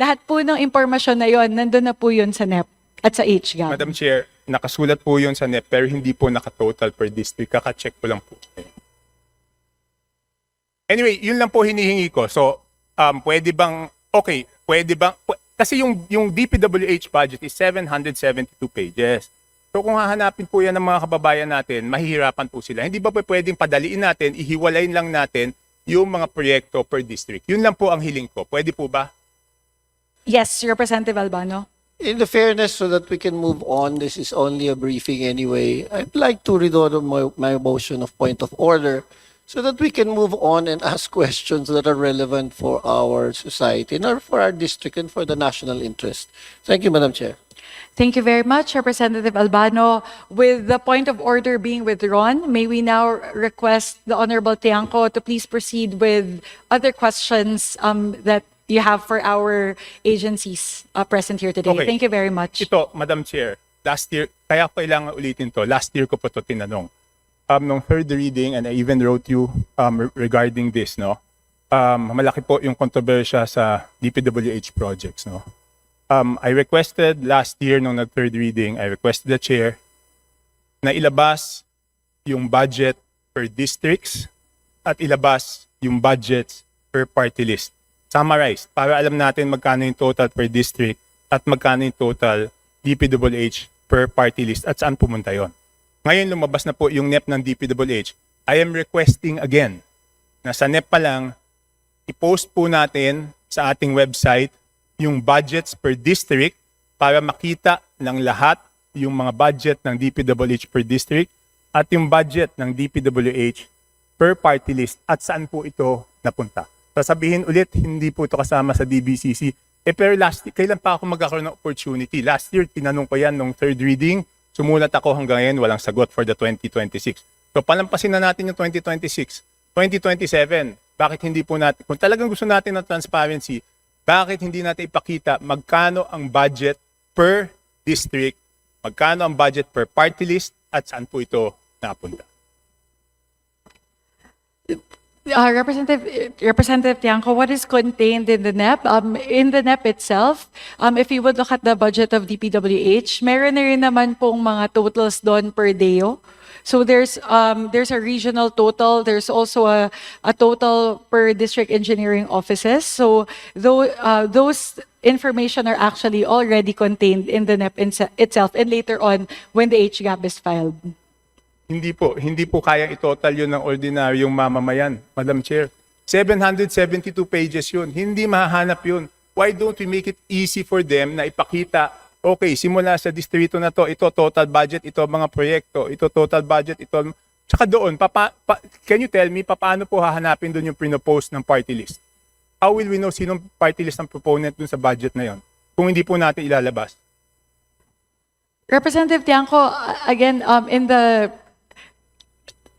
lahat po ng impormasyon na yon, nandun na po yun sa NEP at sa HGAB. Madam Chair, nakasulat po yun sa NEP pero hindi po nakatotal per district. Kaka-check ko lang po. Anyway, yun lang po hinihingi ko. So, pwede bang, kasi yung DPWH budget is 772 pages. So kung hahanapin po yan ng mga kababayan natin, mahihirapan po sila. Hindi ba po pwedeng padaliin natin, ihiwalayin lang natin yung mga proyekto per district? Yun lang po ang hiling ko. Pwede po ba? Yes, Representative Albano. In the fairness, so that we can move on, this is only a briefing anyway. I'd like to read out my motion of point of order so that we can move on and ask questions that are relevant for our society and for our district and for the national interest. Thank you, Madam Chair. Thank you very much, Representative Albano. With the point of order being withdrawn, may we now request the Honorable Tiangco to please proceed with other questions that you have for our agencies present here today. Okay. Thank you very much. Ito, Madam Chair, last year, kaya kailangan ulitin to. Last year ko po ito tinanong. Nung third reading, and I even wrote you regarding this, no? Malaki po yung kontrobersya sa DPWH projects, no? I requested last year nung nag-third reading, I requested the chair na ilabas yung budget per districts at ilabas yung budgets per party list. Summarized, para alam natin magkano yung total per district at magkano yung total DPWH per party list at saan pumunta yon. Ngayon lumabas na po yung NEP ng DPWH. I am requesting again na sa NEP pa lang, i-post po natin sa ating website yung budgets per district para makita ng lahat yung mga budget ng DPWH per district at yung budget ng DPWH per party list at saan po ito napunta. Sasabihin ulit, hindi po ito kasama sa DBCC. Pero last year, kailan pa ako magkakaroon ng opportunity? Last year, tinanong ko yan nung third reading. Sumulat ako hanggang ngayon, walang sagot for the 2026. So palampasin na natin yung 2026. 2027, bakit hindi po natin, kung talagang gusto natin ng transparency, bakit hindi natin ipakita magkano ang budget per district, magkano ang budget per party list, at saan po ito napunta? Representative Tiangco, what is contained in the NEP? In the NEP itself, if you would look at the budget of DPWH, meron na rin naman pong mga totals doon per DEO. So there's a regional total. There's also a total per district engineering offices. So those information are actually already contained in the NEP itself and later on when the HGAB is filed. Hindi po kayang i-total yun ng ordinaryong mamamayan, Madam Chair. 772 pages yun. Hindi mahahanap yun. Why don't we make it easy for them na ipakita, okay, simula sa distrito na to, ito total budget, ito mga proyekto, ito total budget, ito. Tsaka doon, can you tell me, paano po hahanapin doon yung pinopost ng party list? How will we know sinong party list ang proponent doon sa budget na yon kung hindi po natin ilalabas? Representative Tiangco, again,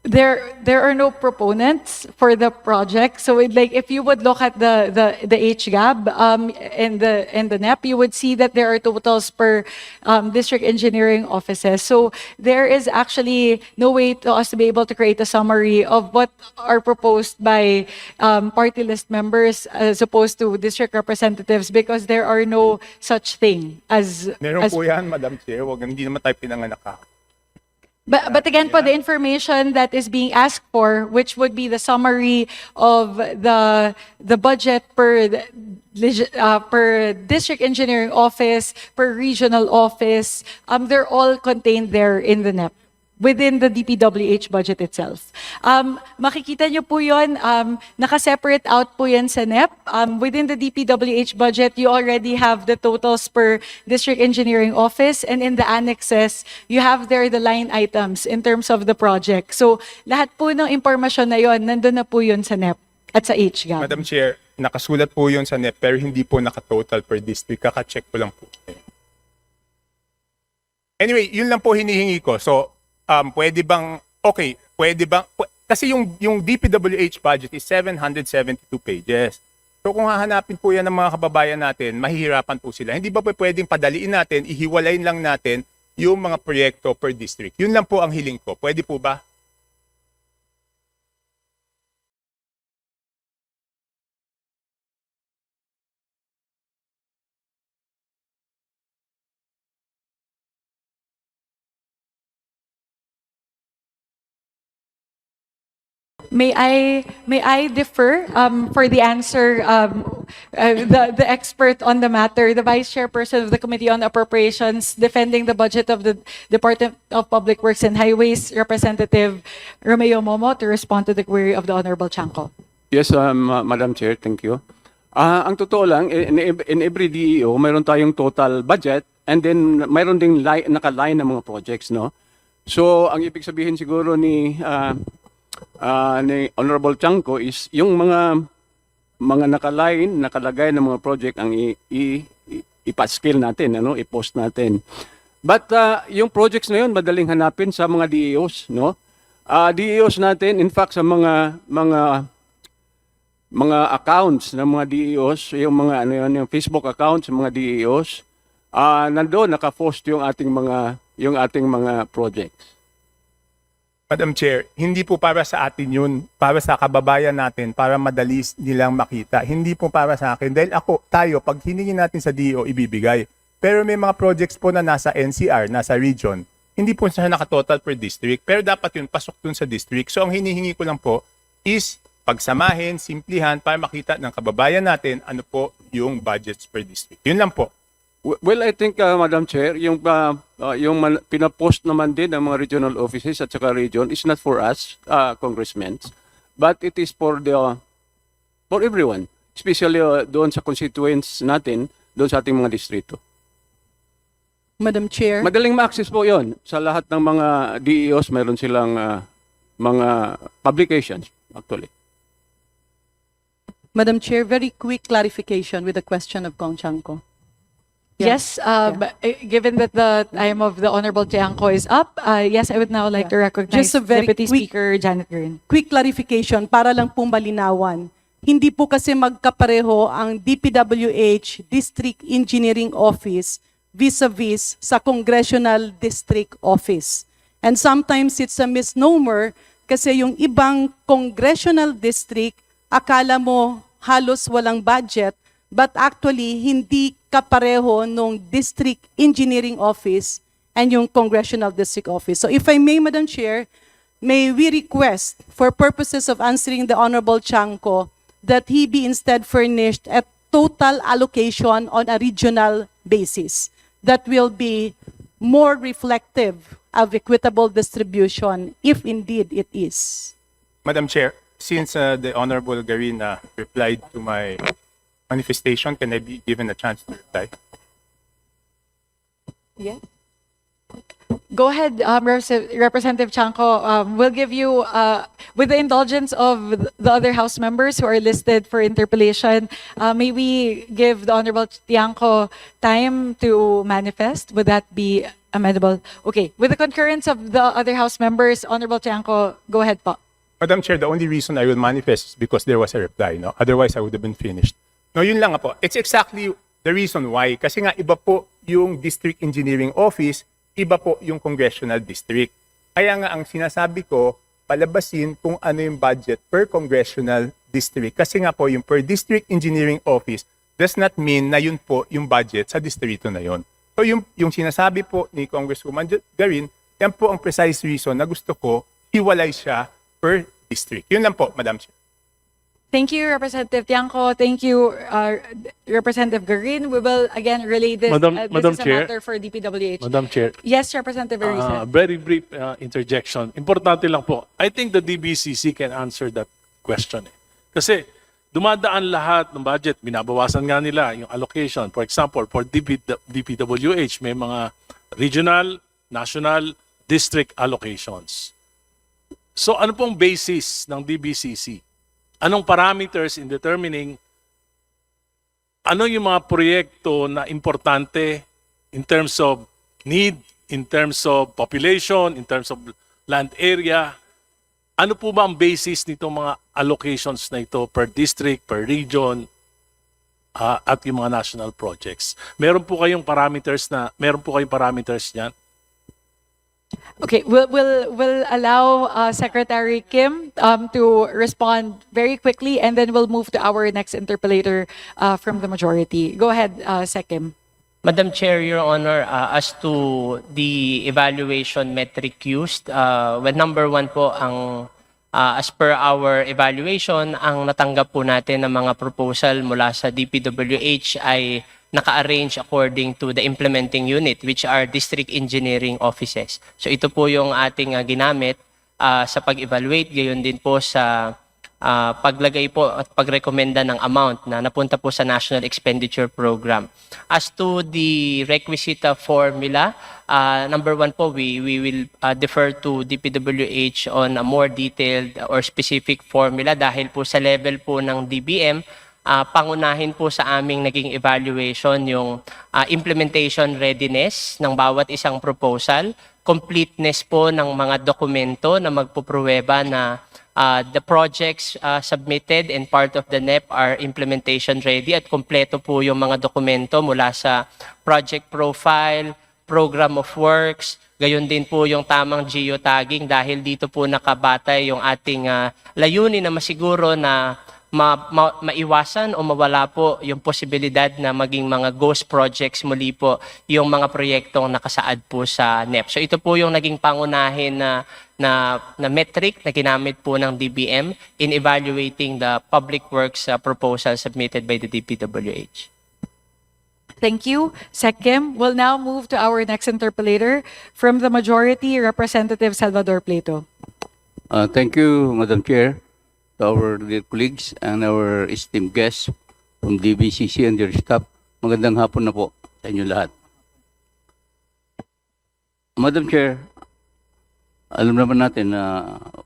there are no proponents for the project. So if you would look at the HGAB and the NEP, you would see that there are totals per district engineering offices. So there is actually no way to us to be able to create a summary of what are proposed by party list members as opposed to district representatives because there are no such thing as. Meron po yan, Madam Chair. Hindi naman tayo pinanganak ka. But again, po, the information that is being asked for, which would be the summary of the budget per district engineering office, per regional office, they're all contained there in the NEP, within the DPWH budget itself. Makikita nyo po yun, naka-separate out po yan sa NEP. Within the DPWH budget, you already have the totals per district engineering office, and in the annexes, you have there the line items in terms of the project. So, lahat po ng impormasyon na yun, nandun na po yun sa NEP at sa HGAB. Madam Chair, nakasulat po yun sa NEP pero hindi po nakatotal per district. Kaka-check ko lang po. Anyway, yun lang po hinihingi ko. So, pwede bang, kasi yung DPWH budget is 772 pages. So kung hahanapin po yan ng mga kababayan natin, mahihirapan po sila. Hindi ba po pwedeng padaliin natin, ihiwalayin lang natin yung mga proyekto per district? Yun lang po ang hiling ko. Pwede po ba? May I defer for the answer, the expert on the matter, the Vice Chairperson of the Committee on Appropriations, defending the budget of the Department of Public Works and Highways, Representative Romeo Momo, to respond to the query of the Honorable Chanco. Yes, Madam Chair, thank you. Ang totoo lang, in every DEO, mayroon tayong total budget and then mayroon ding naka-line ng mga projects, no? So, ang ibig sabihin siguro ni Honorable Chanco is yung mga nakalagay ng mga project ang ipa-scale natin, ano, i-post natin. But yung projects na yun madaling hanapin sa mga DEOs, no? DEOs natin, in fact sa mga accounts ng mga DEOs, yung mga yung Facebook accounts ng mga DEOs, nandoon naka-post yung ating mga projects. Madam Chair, hindi po para sa atin yun, para sa kababayan natin, para madali nilang makita. Hindi po para sa akin. Dahil tayo, pag hiningin natin sa DO, ibibigay. Pero may mga projects po na nasa NCR, nasa region, hindi po siya nakatotal per district. Pero dapat yun, pasok dun sa district. So ang hinihingi ko lang po is pagsamahin, simplihan, para makita ng kababayan natin ano po yung budgets per district. Yun lang po. Well, I think, Madam Chair, yung pinapost naman din ng mga regional offices at saka region is not for us, congressmen, but it is for everyone, especially doon sa constituents natin, doon sa ating mga distrito. Madam Chair. Madaling ma-access po yon sa lahat ng mga DEOs, mayroon silang mga publications, actually. Madam Chair, very quick clarification with the question of Kong Chanco. Yes, given that the time of the Honorable Tiangco is up, yes, I would now like to recognize Just a very Deputy quick- Speaker Janet Green. Quick clarification para lang pong malinawan. Hindi po kasi magkapareho ang DPWH District Engineering Office vis-a-vis sa Congressional District Office. And sometimes it's a misnomer kasi yung ibang congressional district, akala mo halos walang budget, but actually hindi kapareho nung District Engineering Office and yung Congressional District Office. So if I may, Madam Chair, may we request for purposes of answering the Honorable Chanco that he be instead furnished a total allocation on a regional basis that will be more reflective of equitable distribution if indeed it is. Madam Chair, since the Honorable Garina replied to my manifestation, can I be given a chance to reply? Yes. Go ahead, Representative Chanco. We'll give you, with the indulgence of the other House members who are listed for interpellation, may we give the Honorable Tiangco time to manifest? Would that be amendable? Okay. With the concurrence of the other House members, Honorable Tiangco, go ahead po. Madam Chair, the only reason I will manifest is because there was a reply, no? Otherwise, I would have been finished. No, yun lang nga po. It's exactly the reason why. Kasi nga, iba po yung District Engineering Office, iba po yung Congressional District. Kaya nga, ang sinasabi ko, palabasin kung ano yung budget per Congressional District. Kasi nga po, yung per District Engineering Office does not mean na yun po yung budget sa distrito na yun. So yung sinasabi po ni Congresswoman Garin, yan po ang precise reason na gusto ko hiwalay siya per district. Yun lang po, Madam Chair. Thank you, Representative Tiangco. Thank you, Representative Garin. We will again relay this. Madam This is a Chair. matter for DPWH. Madam Chair, Yes, Representative Arisa. very brief interjection. Importante lang po. I think the DBCC can answer that question. Kasi dumadaan lahat ng budget, binabawasan nga nila yung allocation. For example, for DPWH, may mga regional, national, district allocations. So ano pong basis ng DBCC? Anong parameters in determining ano yung mga proyekto na importante in terms of need, in terms of population, in terms of land area? Ano po ba ang basis nitong mga allocations na ito per district, per region, at yung mga national projects? Meron po kayong parameters niyan? Okay, we'll allow Secretary Kim to respond very quickly, and then we'll move to our next interpellator from the majority. Go ahead, Sec Kim. Madam Chair, Your Honor, as to the evaluation metric used, well, number one po, ang as per our evaluation, ang natanggap po natin ng mga proposal mula sa DPWH ay naka-arrange according to the implementing unit, which are district engineering offices. So ito po yung ating ginamit sa pag-evaluate, gayon din po sa paglagay po at pagrekomenda ng amount na napunta po sa National Expenditure Program. As to the requisite formula, number one po, we will defer to DPWH on a more detailed or specific formula dahil po sa level po ng DBM, pangunahin po sa aming naging evaluation yung implementation readiness ng bawat isang proposal, completeness po ng mga dokumento na magpupruweba na the projects submitted and part of the NEP are implementation ready at kompleto po yung mga dokumento mula sa project profile, program of works, gayon din po yung tamang geotagging dahil dito po nakabatay yung ating layunin na masiguro na maiwasan o mawala po yung posibilidad na maging mga ghost projects muli po yung mga proyektong nakasaad po sa NEP. So ito po yung naging pangunahin na metric na ginamit po ng DBM in evaluating the public works proposal submitted by the DPWH. Thank you. SecChem will now move to our next interpellator from the majority, Representative Salvador Plato. Thank you, Madam Chair, to our dear colleagues and our esteemed guests from DBCC and their staff. Magandang hapon na po sa inyo lahat. Madam Chair, alam naman natin na